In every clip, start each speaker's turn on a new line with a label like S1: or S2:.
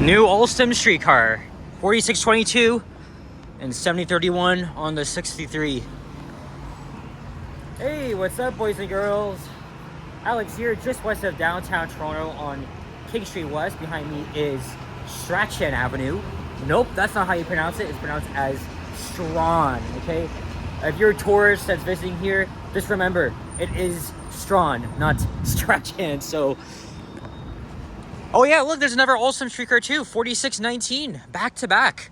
S1: New Alstom streetcar, 4622 and 7031 on the 63. Hey, what's up, boys and girls? Alex here, just west of downtown Toronto on King Street West. Behind me is Strachan Avenue. Nope, that's not how you pronounce it. It's pronounced as Strawn, okay? If you're a tourist that's visiting here, just remember, it is Strawn, not Strachan. So, oh yeah, look, there's another Alstom streetcar too, 4619, back to back.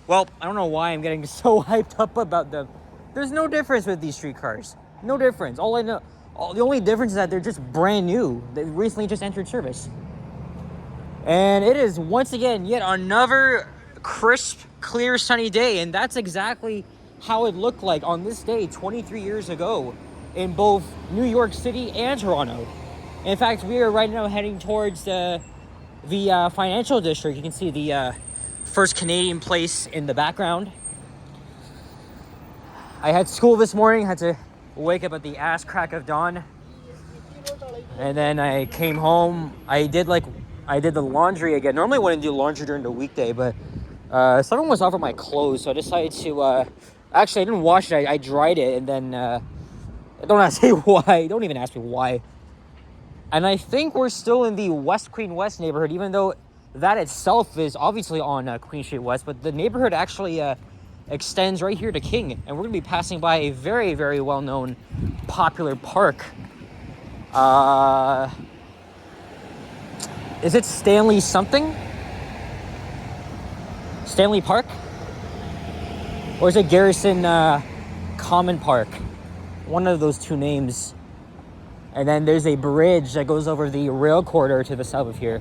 S1: Well, I don't know why I'm getting so hyped up about them. There's no difference with these streetcars. No difference. All I know, the only difference is that they're just brand new. They recently just entered service. And it is, once again, yet another crisp, clear, sunny day. And that's exactly how it looked like on this day 23 years ago in both New York City and Toronto. In fact, we are right now heading towards the financial district. You can see the First Canadian Place in the background. I had school this morning, had to wake up at the ass crack of dawn. And then I came home. I did the laundry again. Normally I wouldn't do laundry during the weekday, but someone was offering my clothes, so I decided to, actually I didn't wash it, I dried it, and then, don't ask me why, don't even ask me why. And I think we're still in the West Queen West neighborhood, even though that itself is obviously on Queen Street West, but the neighborhood actually extends right here to King, and we're going to be passing by a very, very well-known, popular park. Is it Stanley something? Stanley Park? Or is it Garrison Common Park? One of those two names. And then there's a bridge that goes over the rail corridor to the south of here.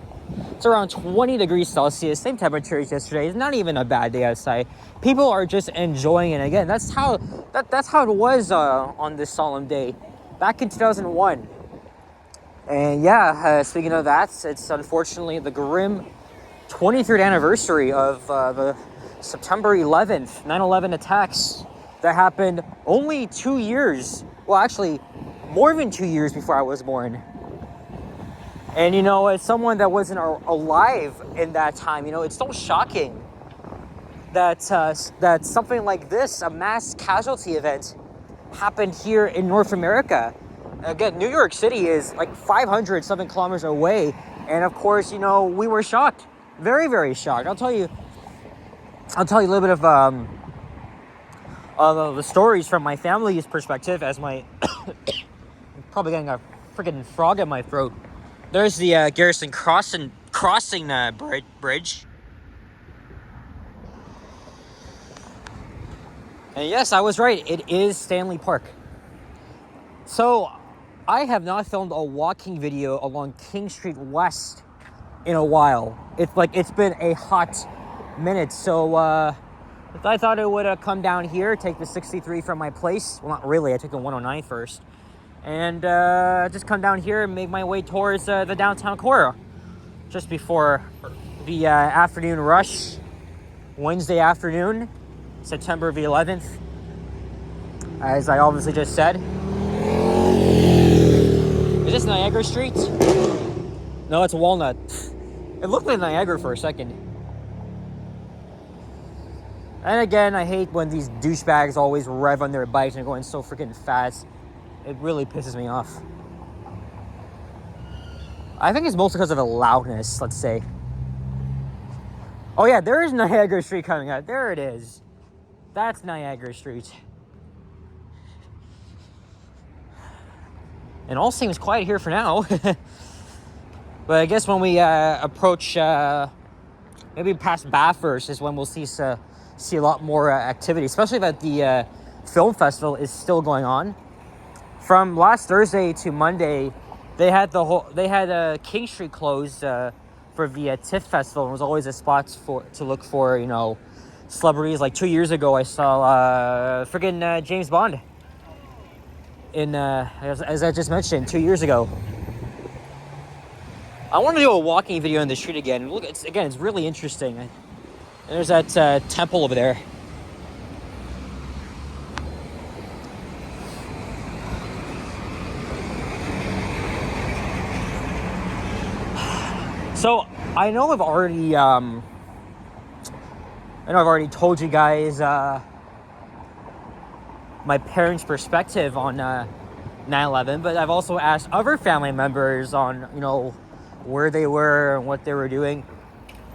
S1: It's around 20 degrees Celsius, same temperature as yesterday. It's not even a bad day outside. People are just enjoying it. Again, that's how it was on this solemn day back in 2001. And yeah, speaking of that, it's unfortunately the grim 23rd anniversary of the September 11th 9/11 attacks that happened only 2 years. Well, actually, more than 2 years before I was born. And, you know, as someone that wasn't alive in that time, you know, it's so shocking that that something like this, a mass casualty event, happened here in North America. Again, New York City is like 500 something kilometers away. And of course, you know, we were shocked. Very, very shocked. I'll tell you a little bit of the stories from my family's perspective as my... I'm probably getting a freaking frog in my throat. There's the Garrison Crossing bridge. And yes, I was right. It is Stanley Park. So, I have not filmed a walking video along King Street West in a while. It's been a hot minute. So, I thought I would come down here, take the 63 from my place. Well, not really. I took the 109 first. And just come down here and make my way towards the downtown core just before the afternoon rush, Wednesday afternoon, September the 11th, as I obviously just said. Is this Niagara Street? No, it's Walnut. It looked like Niagara for a second. And again, I hate when these douchebags always rev on their bikes and are going so freaking fast. It really pisses me off. I think it's mostly because of the loudness, let's say. Oh yeah, there is Niagara Street coming out. There it is. That's Niagara Street. And all seems quiet here for now. But I guess when we approach, maybe past Bathurst is when we'll see a lot more activity, especially that the film festival is still going on. From last Thursday to Monday, they had King Street closed for the TIFF festival. It was always a spot to look for, you know, celebrities. Like 2 years ago, I saw friggin' James Bond in as I just mentioned 2 years ago. I want to do a walking video in the street again. Look, it's really interesting. And there's that temple over there. So I know I've already told you guys my parents' perspective on 9/11, but I've also asked other family members on, you know, where they were and what they were doing.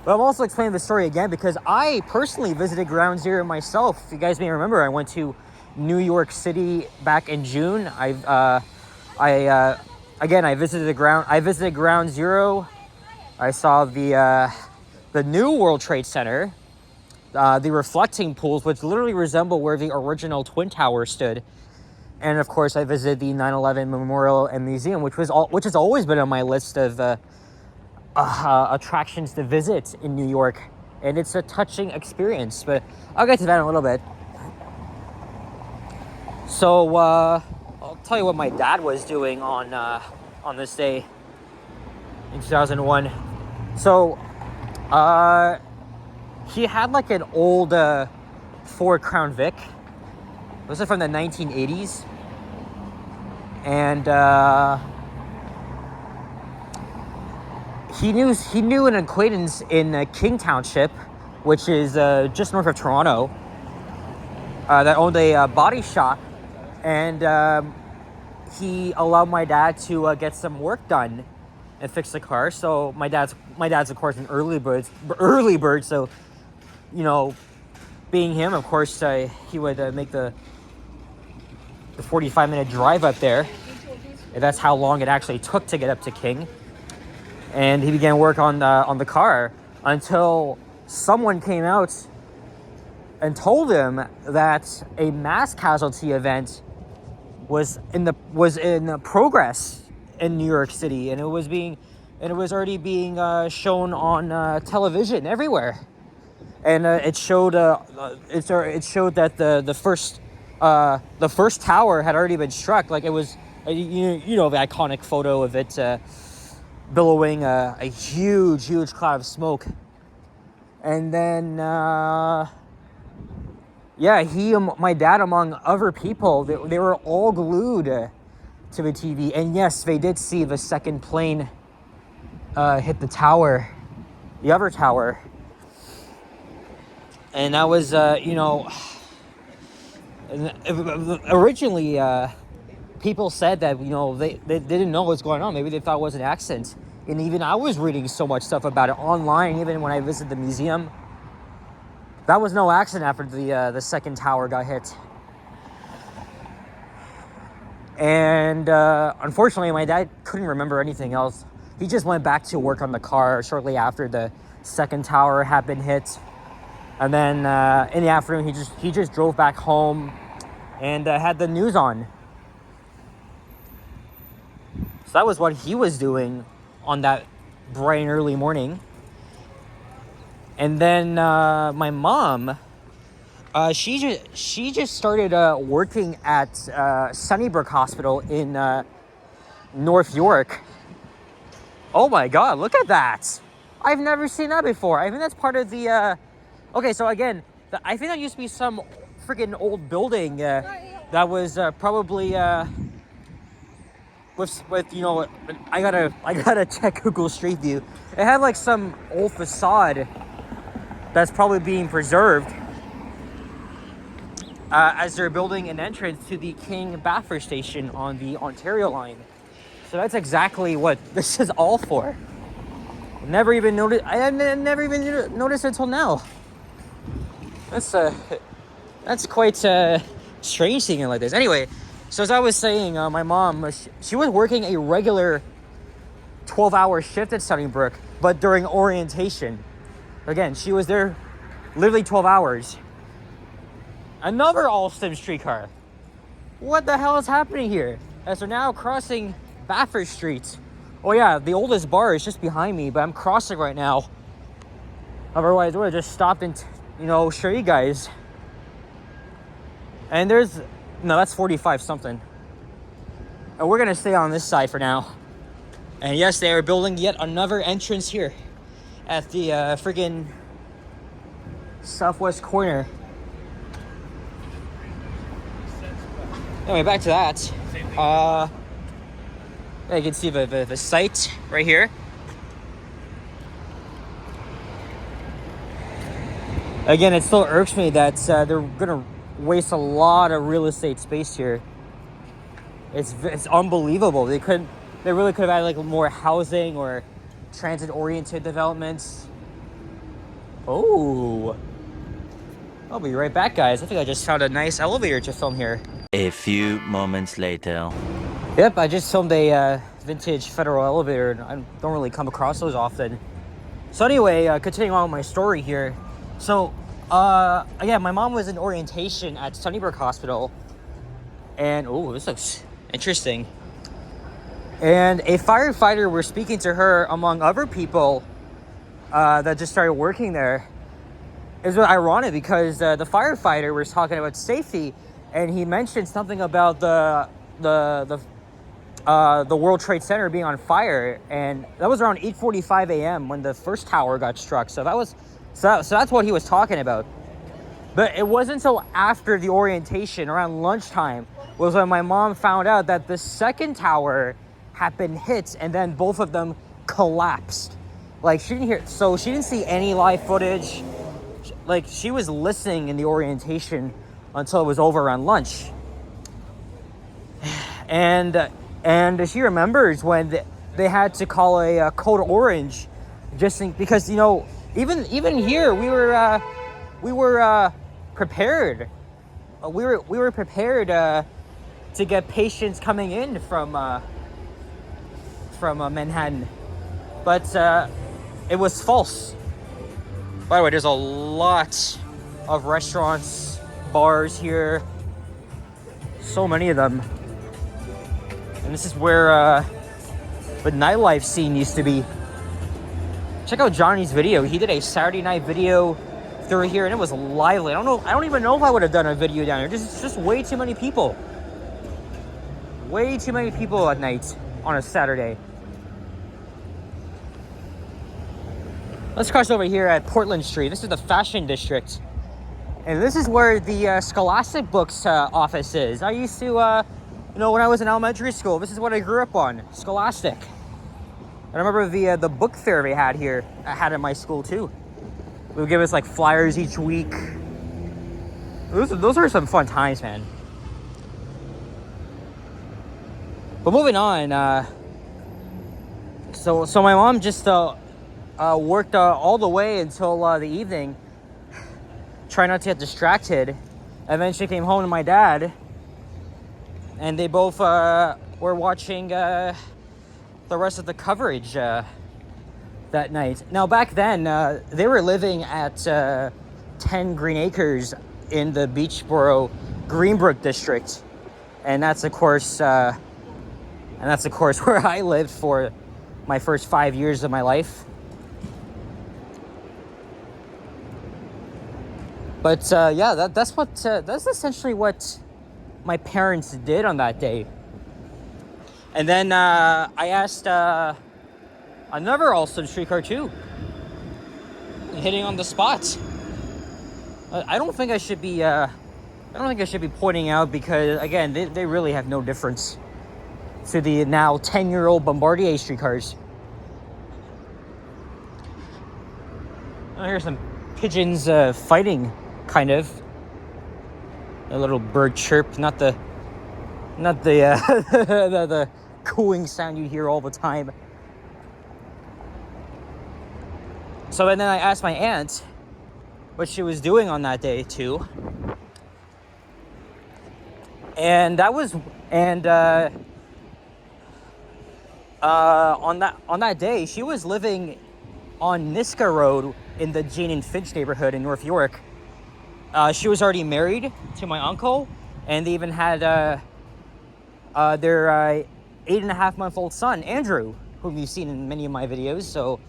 S1: But I'm also explaining the story again because I personally visited Ground Zero myself. If you guys may remember, I went to New York City back in June. I visited Ground Zero. I saw the new World Trade Center, the reflecting pools, which literally resemble where the original Twin Towers stood. And of course, I visited the 9/11 Memorial and Museum, which has always been on my list of attractions to visit in New York. And it's a touching experience, but I'll get to that in a little bit. So I'll tell you what my dad was doing on this day in 2001. So he had like an old Ford Crown Vic. This is from the 1980s. And he knew an acquaintance in King Township, which is just north of Toronto, that owned a body shop. And he allowed my dad to get some work done and fix the car. So my dad's of course an early bird. So, you know, being him, of course, he would make the 45-minute drive up there. And that's how long it actually took to get up to King. And he began work on the car until someone came out and told him that a mass casualty event was in progress in New York City, and it was already being shown on television everywhere. And it showed that the first tower had already been struck. Like it was, you know, the iconic photo of it billowing a huge cloud of smoke. And then my dad, among other people, they were all glued to the TV. And yes, they did see the second plane hit the other tower. And that was, originally people said that, you know, they didn't know what's going on. Maybe they thought it was an accident. And even I was reading so much stuff about it online, even when I visited the museum. That was no accident after the second tower got hit. And unfortunately, my dad couldn't remember anything else. He just went back to work on the car shortly after the second tower had been hit. And then in the afternoon, he just drove back home and had the news on. So that was what he was doing on that bright and early morning. And then my mom, she just started working at Sunnybrook Hospital in North York. Oh my God, look at that! I've never seen that before. I think that's part of the. Okay, so again, I think that used to be some freaking old building that was probably with you know, I gotta check Google Street View. It had like some old facade that's probably being preserved as they're building an entrance to the King Bathurst station on the Ontario line. So that's exactly what this is all for. I never even noticed until now. That's quite strange seeing it like this. Anyway, so as I was saying, my mom, she was working a regular 12-hour shift at Sunnybrook, but during orientation. Again, she was there literally 12 hours. Another Alstom streetcar. What the hell is happening here? As we're now crossing Bathurst Street. Oh yeah, the oldest bar is just behind me, but I'm crossing right now. Otherwise, I would have just stopped and, show you guys. And that's 45 something. And we're gonna stay on this side for now. And yes, they are building yet another entrance here at the friggin' southwest corner. Anyway, back to that. You can see the site right here. Again, it still irks me that they're gonna waste a lot of real estate space here. It's unbelievable. They really could have added like more housing or transit-oriented developments. Oh, I'll be right back, guys. I think I just found a nice elevator to film here.
S2: A few moments later.
S1: Yep, I just filmed a vintage Federal elevator, and I don't really come across those often. So anyway, continuing on with my story here. So, again, my mom was in orientation at Sunnybrook Hospital, and oh, this looks interesting. And a firefighter was speaking to her, among other people that just started working there. It was ironic because the firefighter was talking about safety, and he mentioned something about the World Trade Center being on fire, and that was around 8:45 a.m. when the first tower got struck. So that's what he was talking about. But it wasn't until after the orientation, around lunchtime, was when my mom found out that the second tower had been hit, and then both of them collapsed. Like, she didn't see any live footage. Like, she was listening in the orientation until it was over around lunch. And she remembers when they had to call a code orange, because, you know, even here we were prepared. We were prepared to get patients coming in from Manhattan, but it was false. By the way, there's a lot of restaurants, bars here, so many of them. And this is where the nightlife scene used to be. Check out Johnny's video. He did a Saturday night video through here, and it was lively. I don't even know if I would have done a video down here. Just way too many people. Way too many people at night on a Saturday. Let's cross over here at Portland Street. This is the Fashion District. And this is where the Scholastic Books office is. I used to, when I was in elementary school, this is what I grew up on, Scholastic. I remember the book fair they had here. I had at my school too. They would give us like flyers each week. Those were some fun times, man. But moving on, so my mom just worked all the way until the evening, trying not to get distracted, and then she came home to my dad, and they both were watching the rest of the coverage that night. Now, back then, they were living at 10 Green Acres in the Beachboro Greenbrook district, and that's of course where I lived for my first 5 years of my life. But that's essentially what my parents did on that day. And then I asked another Alston streetcar too, hitting on the spot. I don't think I should be pointing out, because again, they really have no difference to the now 10-year-old Bombardier streetcars. Oh, here's some pigeons fighting, kind of. A little bird chirp, not the the cooing sound you hear all the time. So and then I asked my aunt what she was doing on that day too, and on that day she was living on Niska Road in the Jane and Finch neighborhood in North York. She was already married to my uncle, and they even had their 8.5-month-old son, Andrew, whom you've seen in many of my videos. So,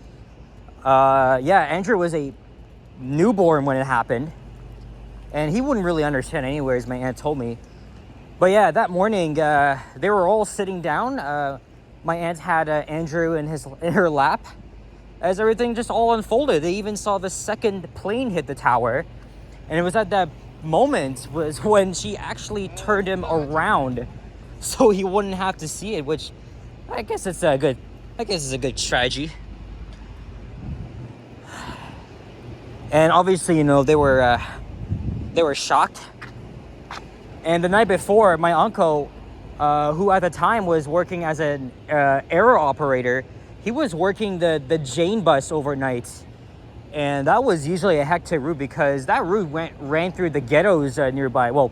S1: Andrew was a newborn when it happened, and he wouldn't really understand anyway, as my aunt told me. But yeah, that morning, they were all sitting down. My aunt had Andrew in her lap as everything just all unfolded. They even saw the second plane hit the tower. And it was at that moment was when she actually turned him around so he wouldn't have to see it, which I guess it's a good strategy. And obviously, you know, they were shocked. And the night before, my uncle, who at the time was working as an aero operator, he was working the Jane bus overnight. And that was usually a hectic route because that route ran through the ghettos nearby. Well,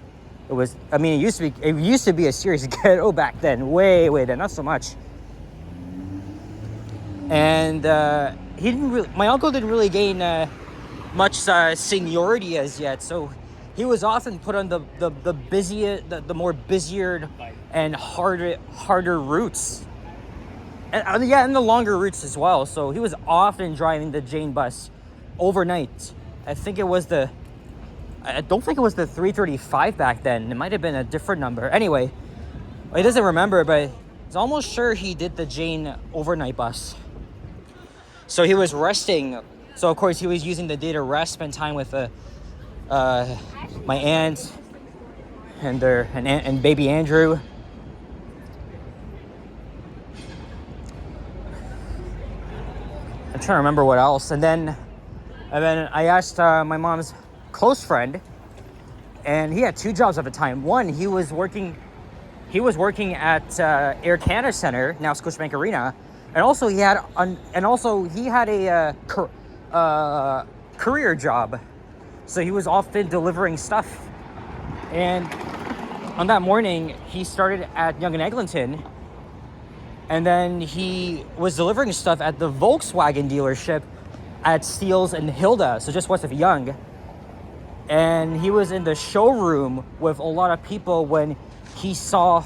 S1: it used to be a serious ghetto back then, way then, not so much. And my uncle didn't really gain much seniority as yet, so he was often put on the more busier and harder routes, and the longer routes as well. So he was often driving the Jane bus overnight. I don't think it was the 335 back then. It might have been a different number. Anyway, he doesn't remember, but he's almost sure he did the Jane overnight bus. So he was resting. So of course he was using the day to rest, spend time with my aunt and baby Andrew. I'm trying to remember what else. And then I asked my mom's close friend, and he had two jobs at the time. One, he was working at Air Canada Centre, now Scotiabank Arena, and also he had a career job. So he was often delivering stuff. And on that morning, he started at Yonge and Eglinton, and then he was delivering stuff at the Volkswagen dealership at Steeles and Hilda, so just west of Yonge. And he was in the showroom with a lot of people when he saw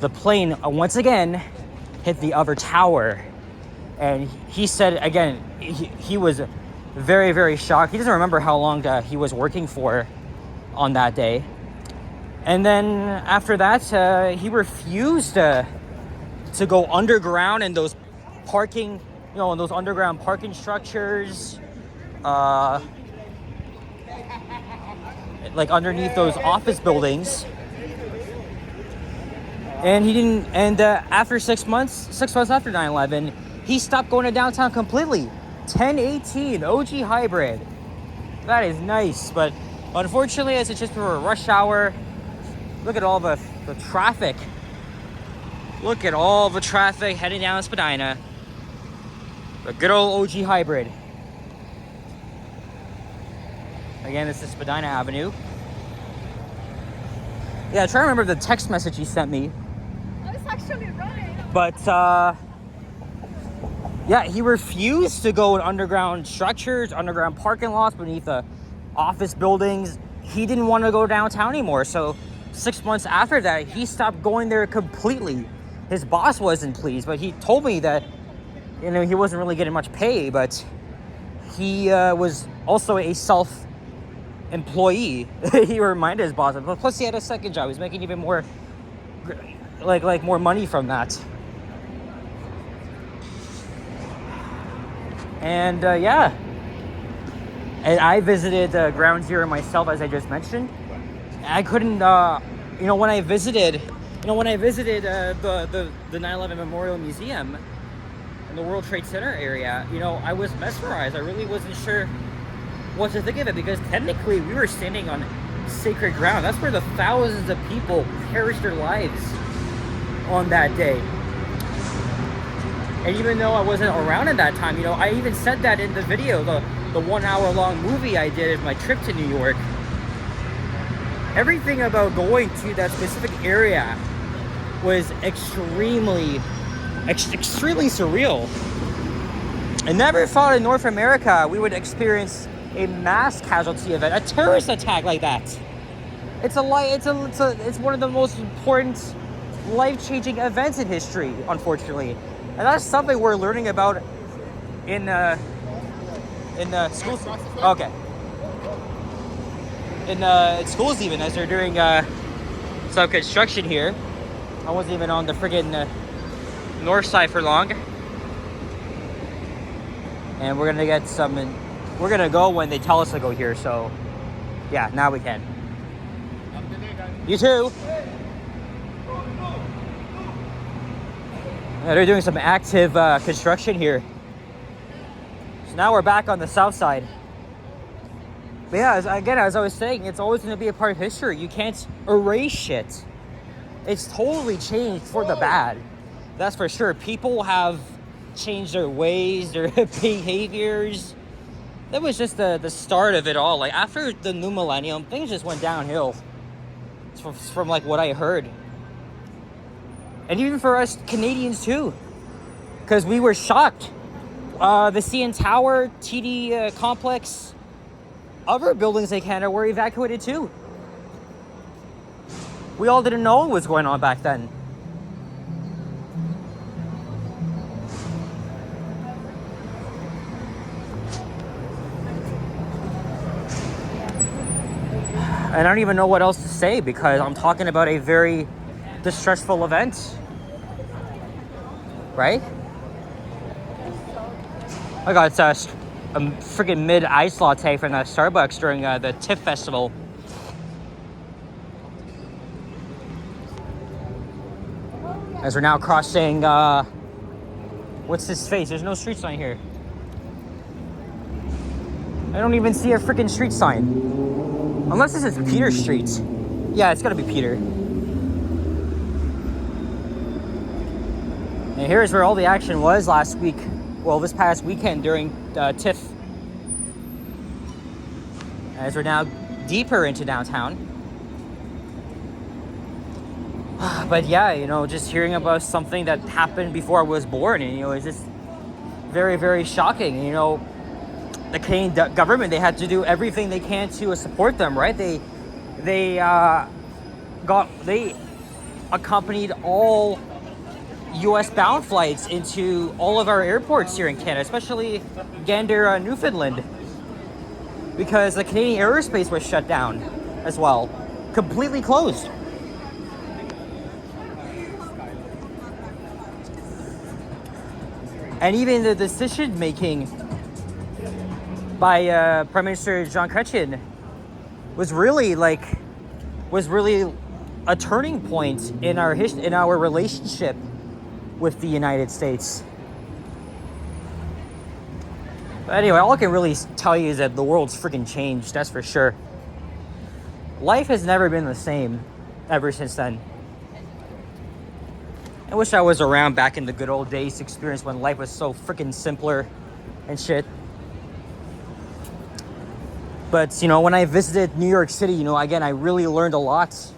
S1: the plane once again hit the other tower. And he said, again, he was very, very shocked. He doesn't remember how long he was working for on that day. And then after that, he refused to go underground in those parking, in those underground parking structures, like underneath those office buildings. And he didn't. And after 6 months after 9/11, he stopped going to downtown completely. 1018 OG hybrid. That is nice, but unfortunately, as it's just for a rush hour, look at all the traffic. Look at all the traffic heading down Spadina. The good old OG hybrid. Again, this is Spadina Avenue. Yeah, try to remember the text message he sent me.
S3: I was actually running.
S1: But, yeah, he refused to go in underground structures, underground parking lots, beneath the office buildings. He didn't want to go downtown anymore. So 6 months after that, he stopped going there completely. His boss wasn't pleased, but he told me that, he wasn't really getting much pay, but he was also a self-employee. He reminded his boss. Plus, he had a second job. He was making even more, like more money from that. And yeah, and I visited Ground Zero myself, as I just mentioned. I couldn't, when I visited the 9/11 Memorial Museum in the World Trade Center area, I was mesmerized. I really wasn't sure what to think of it, because technically we were standing on sacred ground. That's where the thousands of people perished their lives on that day. And even though I wasn't around at that time, I even said that in the video, the 1 hour long movie I did of my trip to New York. Everything about going to that specific area was extremely surreal. I never thought in North America we would experience a mass casualty event, a terrorist attack like that. It's one of the most important life-changing events in history, unfortunately. And that's something we're learning about in schools. Okay. In schools, even, as they're doing some construction here. I wasn't even on the friggin' north side for long. And we're gonna get we're gonna go when they tell us to go here, so yeah, now we can. You too. Yeah, they're doing some active construction here. So now we're back on the south side. But yeah, as I was saying, it's always going to be a part of history. You can't erase shit. It's totally changed for the bad. That's for sure. People have changed their ways, their behaviors. That was just the start of it all. Like, after the new millennium, things just went downhill. From like what I heard. And even for us Canadians too. Because we were shocked. The CN Tower, TD complex, other buildings in Canada were evacuated too. We all didn't know what was going on back then. And I don't even know what else to say because I'm talking about a very distressful event. Right? I got a freaking mid ice latte from that Starbucks during the TIFF festival. As we're now crossing, what's this face? There's no street sign here. I don't even see a freaking street sign. Unless this is Peter Street. Yeah, it's gotta be Peter. And here's where all the action was last week. Well, this past weekend during TIFF. As we're now deeper into downtown. But yeah, you know, just hearing about something that happened before I was born, and you know, it's just very, very shocking. And, you know, the Canadian government, they had to do everything they can to support them, right? They accompanied all U.S. bound flights into all of our airports here in Canada, especially Gander, Newfoundland, because the Canadian aerospace was shut down as well, completely closed. And even the decision making by Prime Minister Jean Chrétien was really a turning point in our relationship with the United States. But anyway, all I can really tell you is that the world's freaking changed, that's for sure. Life has never been the same ever since then. I wish I was around back in the good old days experience when life was so freaking simpler and shit. But, you know, when I visited New York City, you know, again, I really learned a lot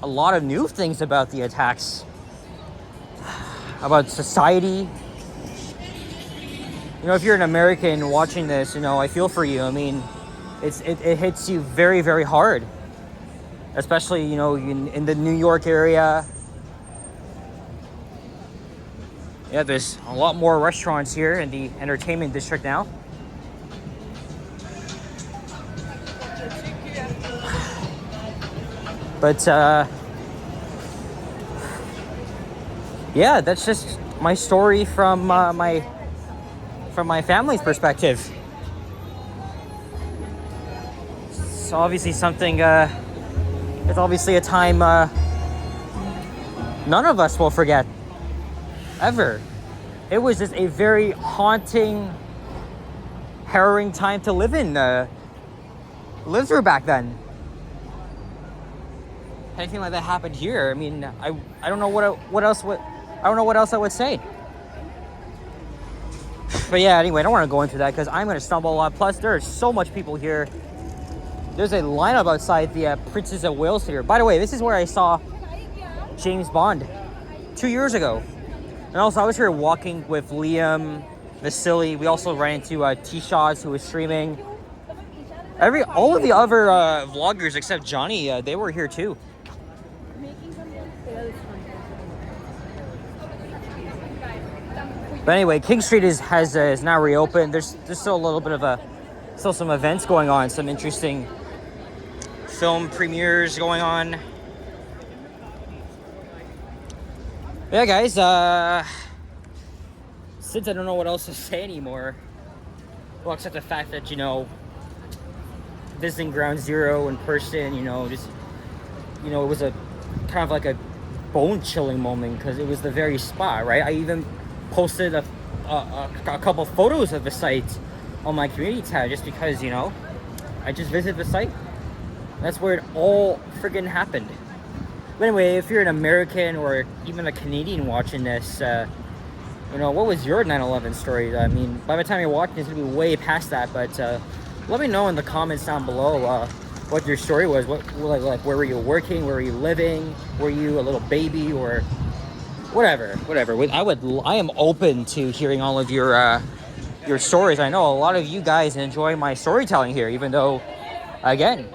S1: of new things about the attacks, about society. You know, if you're an American watching this, you know, I feel for you. I mean, it hits you very, very hard, especially, you know, in the New York area. Yeah, there's a lot more restaurants here in the entertainment district now. But, yeah, that's just my story from my family's perspective. It's obviously something, it's obviously a time none of us will forget, ever. It was just a very haunting, harrowing time to live through back then. Anything like that happened here, I mean, I don't know what else I would say. But yeah, anyway, I don't want to go into that because I'm going to stumble a lot. Plus, there are so much people here. There's a lineup outside the Princess of Wales Theater. By the way, this is where I saw James Bond 2 years ago. And also, I was here walking with Liam, Vasily. We also ran into T-Shots, who was streaming. All of the other vloggers except Johnny, they were here too. But anyway, King Street is now reopened. There's still a little bit of still some events going on, some interesting film premieres going on. Yeah, guys, since I don't know what else to say anymore, well, except the fact that, you know, visiting Ground Zero in person, you know, just, you know, it was a kind of like a bone-chilling moment because it was the very spot, right? I even posted a couple photos of the site on my community tab just because, you know, I just visited the site. That's where it all friggin' happened. But anyway, if you're an American or even a Canadian watching this, you know, what was your 9/11 story? I mean, by the time you're watching, it's gonna be way past that. But let me know in the comments down below what your story was. What like where were you working? Where were you living? Were you a little baby or whatever? I am open to hearing all of your stories. I know a lot of you guys enjoy my storytelling here, even though, again,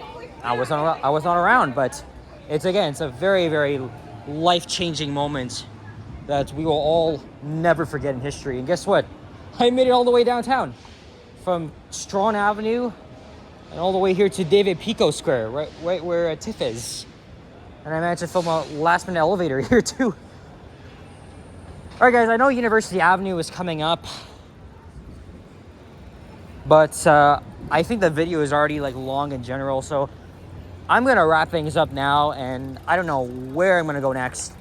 S1: I was not around. But it's a very, very life-changing moment that we will all never forget in history. And guess what? I made it all the way downtown from Strawn Avenue and all the way here to David Pico Square, right where TIFF is. And I managed to film a last-minute elevator here too. All right, guys, I know University Avenue is coming up, but I think the video is already like long in general, so I'm gonna wrap things up now, and I don't know where I'm gonna go next.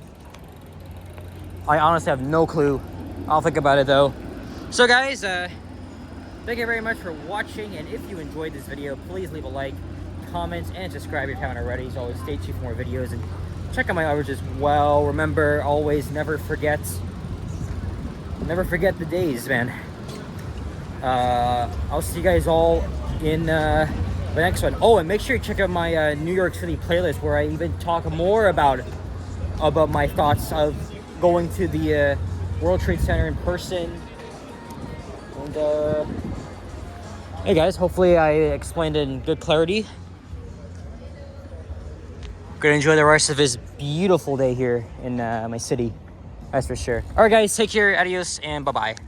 S1: I honestly have no clue. I'll think about it though. So guys, thank you very much for watching, and if you enjoyed this video, please leave a like, comment, and subscribe if you haven't already. So always stay tuned for more videos, and check out my others as well. Remember, always never forget the days, man. I'll see you guys all in the next one. Oh, and make sure you check out my New York City playlist, where I even talk more about my thoughts of going to the World Trade Center in person. And hey guys, hopefully I explained it in good clarity. Gonna enjoy the rest of this beautiful day here in my city, that's for sure. All right guys, take care, adios, and bye-bye.